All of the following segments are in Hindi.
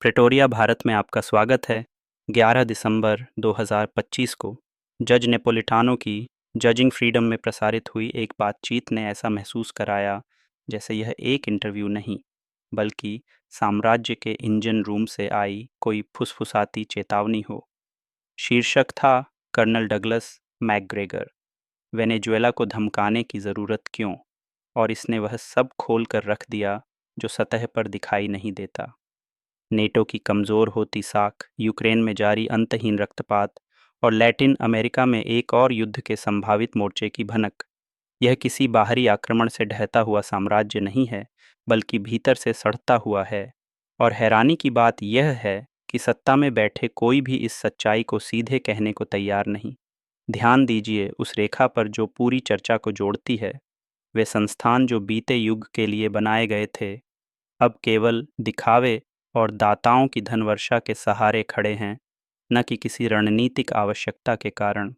प्रेटोरिया, भारत में आपका स्वागत है। 11 दिसंबर 2025 को जज नेपोलिटानो की जजिंग फ्रीडम में प्रसारित हुई एक बातचीत ने ऐसा महसूस कराया जैसे यह एक इंटरव्यू नहीं, बल्कि साम्राज्य के इंजन रूम से आई कोई फुसफुसाती चेतावनी हो। शीर्षक था, कर्नल डगलस मैकग्रेगर, वेनेजुएला को धमकाने की ज़रूरत क्यों? और इसने वह सब खोल कर रख दिया जो सतह पर दिखाई नहीं देता। नेटो की कमज़ोर होती साख, यूक्रेन में जारी अंतहीन रक्तपात और लैटिन अमेरिका में एक और युद्ध के संभावित मोर्चे की भनक। यह किसी बाहरी आक्रमण से ढहता हुआ साम्राज्य नहीं है, बल्कि भीतर से सड़ता हुआ है। और हैरानी की बात यह है कि सत्ता में बैठे कोई भी इस सच्चाई को सीधे कहने को तैयार नहीं। ध्यान दीजिए उस रेखा पर जो पूरी चर्चा को जोड़ती है। वे संस्थान जो बीते युग के लिए बनाए गए थे, अब केवल दिखावे और दाताओं की धनवर्षा के सहारे खड़े हैं, न कि किसी रणनीतिक आवश्यकता के कारण।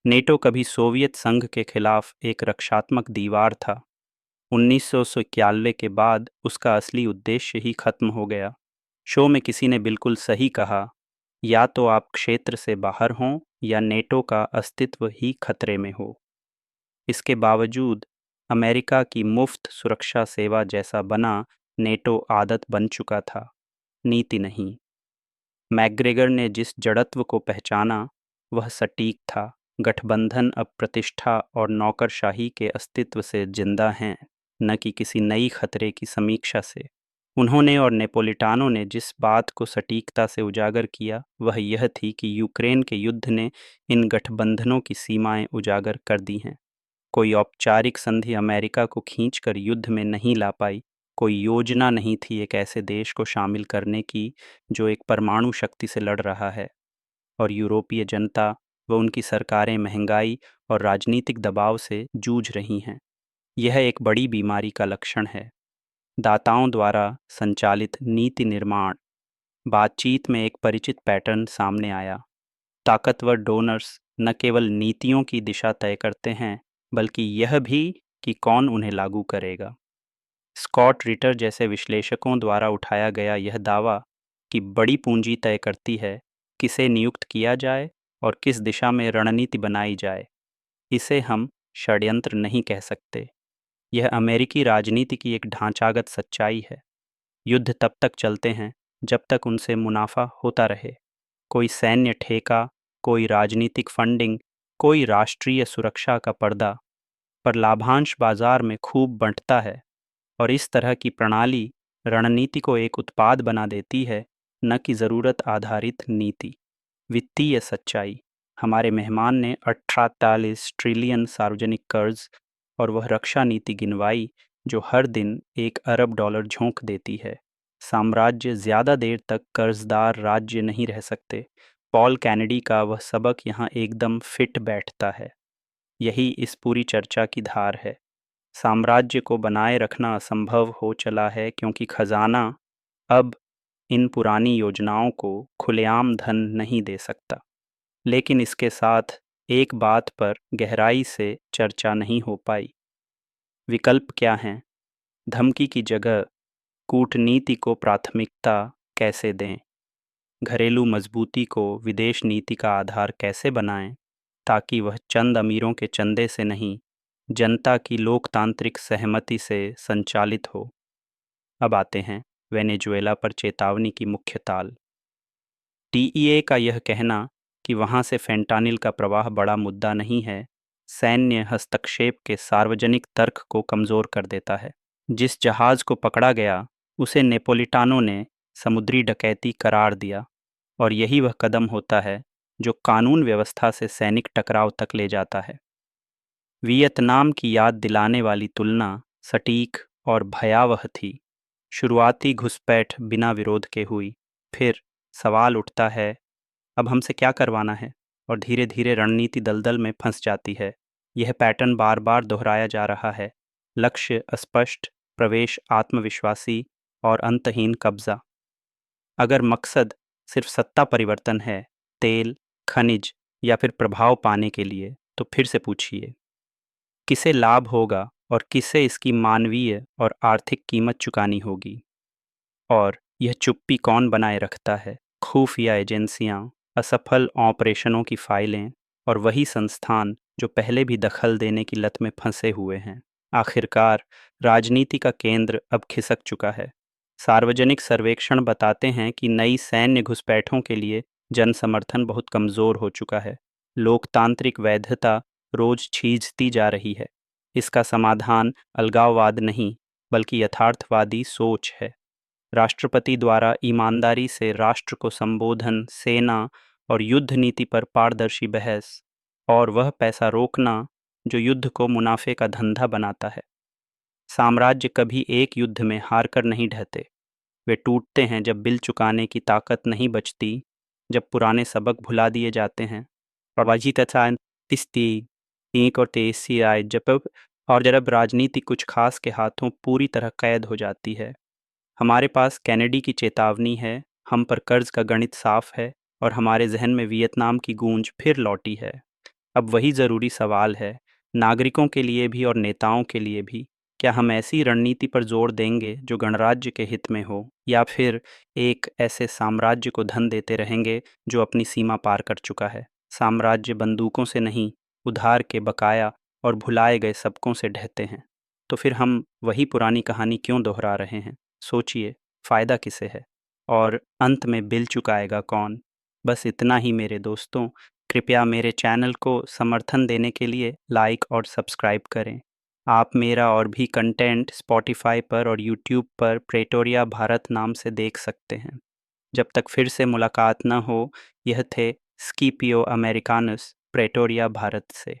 नेटो कभी सोवियत संघ के खिलाफ एक रक्षात्मक दीवार था। 1991 के बाद उसका असली उद्देश्य ही खत्म हो गया। शो में किसी ने बिल्कुल सही कहा, या तो आप क्षेत्र से बाहर हों या नेटो का अस्तित्व ही खतरे में हो। इसके बावजूद अमेरिका की मुफ्त सुरक्षा सेवा जैसा बना नेटो आदत बन चुका था, नीति नहीं। मैकग्रेगर ने जिस जड़त्व को पहचाना वह सटीक था। गठबंधन अब प्रतिष्ठा और नौकरशाही के अस्तित्व से जिंदा हैं, न कि किसी नई खतरे की समीक्षा से। उन्होंने और नेपोलिटानो ने जिस बात को सटीकता से उजागर किया वह यह थी कि यूक्रेन के युद्ध ने इन गठबंधनों की सीमाएं उजागर कर दी हैं। कोई औपचारिक संधि अमेरिका को खींचकर युद्ध में नहीं ला पाई। कोई योजना नहीं थी एक ऐसे देश को शामिल करने की जो एक परमाणु शक्ति से लड़ रहा है। और यूरोपीय जनता व उनकी सरकारें महंगाई और राजनीतिक दबाव से जूझ रही हैं। यह एक बड़ी बीमारी का लक्षण है। दाताओं द्वारा संचालित नीति निर्माण। बातचीत में एक परिचित पैटर्न सामने आया। ताकतवर डोनर्स न केवल नीतियों की दिशा तय करते हैं, बल्कि यह भी कि कौन उन्हें लागू करेगा। स्कॉट रिटर जैसे विश्लेषकों द्वारा उठाया गया यह दावा कि बड़ी पूंजी तय करती है किसे नियुक्त किया जाए और किस दिशा में रणनीति बनाई जाए, इसे हम षड्यंत्र नहीं कह सकते। यह अमेरिकी राजनीति की एक ढांचागत सच्चाई है। युद्ध तब तक चलते हैं जब तक उनसे मुनाफा होता रहे। कोई सैन्य ठेका, कोई राजनीतिक फंडिंग, कोई राष्ट्रीय सुरक्षा का पर्दा, पर लाभांश बाजार में खूब बंटता है। और इस तरह की प्रणाली रणनीति को एक उत्पाद बना देती है, न कि ज़रूरत आधारित नीति। वित्तीय सच्चाई। हमारे मेहमान ने 48 ट्रिलियन सार्वजनिक कर्ज और वह रक्षा नीति गिनवाई जो हर दिन $1 अरब झोंक देती है। साम्राज्य ज़्यादा देर तक कर्जदार राज्य नहीं रह सकते। पॉल कैनेडी का वह सबक यहाँ एकदम फिट बैठता है। यही इस पूरी चर्चा की धार है। साम्राज्य को बनाए रखना असंभव हो चला है क्योंकि खजाना अब इन पुरानी योजनाओं को खुलेआम धन नहीं दे सकता। लेकिन इसके साथ एक बात पर गहराई से चर्चा नहीं हो पाई। विकल्प क्या हैं? धमकी की जगह कूटनीति को प्राथमिकता कैसे दें? घरेलू मजबूती को विदेश नीति का आधार कैसे बनाएं, ताकि वह चंद अमीरों के चंदे से नहीं, जनता की लोकतांत्रिक सहमति से संचालित हो। अब आते हैं वेनेजुएला पर चेतावनी की मुख्य ताल। टीईए का यह कहना कि वहां से फेंटानिल का प्रवाह बड़ा मुद्दा नहीं है, सैन्य हस्तक्षेप के सार्वजनिक तर्क को कमजोर कर देता है। जिस जहाज को पकड़ा गया उसे नेपोलिटानो ने समुद्री डकैती करार दिया, और यही वह कदम होता है जो कानून व्यवस्था से सैनिक टकराव तक ले जाता है। वियतनाम की याद दिलाने वाली तुलना सटीक और भयावह थी। शुरुआती घुसपैठ बिना विरोध के हुई, फिर सवाल उठता है अब हमसे क्या करवाना है, और धीरे धीरे रणनीति दलदल में फंस जाती है। यह पैटर्न बार बार दोहराया जा रहा है। लक्ष्य अस्पष्ट, प्रवेश आत्मविश्वासी और अंतहीन कब्जा। अगर मकसद सिर्फ सत्ता परिवर्तन है, तेल, खनिज या फिर प्रभाव पाने के लिए, तो फिर से पूछिए किसे लाभ होगा और किसे इसकी मानवीय और आर्थिक कीमत चुकानी होगी। और यह चुप्पी कौन बनाए रखता है? खुफिया एजेंसियां, असफल ऑपरेशनों की फाइलें और वही संस्थान जो पहले भी दखल देने की लत में फंसे हुए हैं। आखिरकार राजनीति का केंद्र अब खिसक चुका है। सार्वजनिक सर्वेक्षण बताते हैं कि नई सैन्य घुसपैठों के लिए जन समर्थन बहुत कमजोर हो चुका है। लोकतांत्रिक वैधता रोज छीजती जा रही है। इसका समाधान अलगाववाद नहीं, बल्कि यथार्थवादी सोच है। राष्ट्रपति द्वारा ईमानदारी से राष्ट्र को संबोधन, सेना और युद्ध नीति पर पारदर्शी बहस, और वह पैसा रोकना जो युद्ध को मुनाफे का धंधा बनाता है। साम्राज्य कभी एक युद्ध में हार कर नहीं ढहते। वे टूटते हैं जब बिल चुकाने की ताकत नहीं बचती, जब पुराने सबक भुला दिए जाते हैं। प्रवाजी तथा तिस्ती एक और तेईसी आए जब राजनीति कुछ खास के हाथों पूरी तरह कैद हो जाती है। हमारे पास कैनेडी की चेतावनी है, हम पर कर्ज का गणित साफ है, और हमारे जहन में वियतनाम की गूंज फिर लौटी है। अब वही ज़रूरी सवाल है, नागरिकों के लिए भी और नेताओं के लिए भी, क्या हम ऐसी रणनीति पर जोर देंगे जो गणराज्य के हित में हो, या फिर एक ऐसे साम्राज्य को धन देते रहेंगे जो अपनी सीमा पार कर चुका है? साम्राज्य बंदूकों से नहीं, उधार के बकाया और भुलाए गए सबकों से ढहते हैं। तो फिर हम वही पुरानी कहानी क्यों दोहरा रहे हैं? सोचिए, फ़ायदा किसे है और अंत में बिल चुकाएगा कौन? बस इतना ही मेरे दोस्तों। कृपया मेरे चैनल को समर्थन देने के लिए लाइक और सब्सक्राइब करें। आप मेरा और भी कंटेंट स्पॉटिफाई पर और यूट्यूब पर प्रेटोरिया भारत नाम से देख सकते हैं। जब तक फिर से मुलाकात न हो, यह थे स्कीपियो अमेरिकानस, प्रेटोरिया भारत से।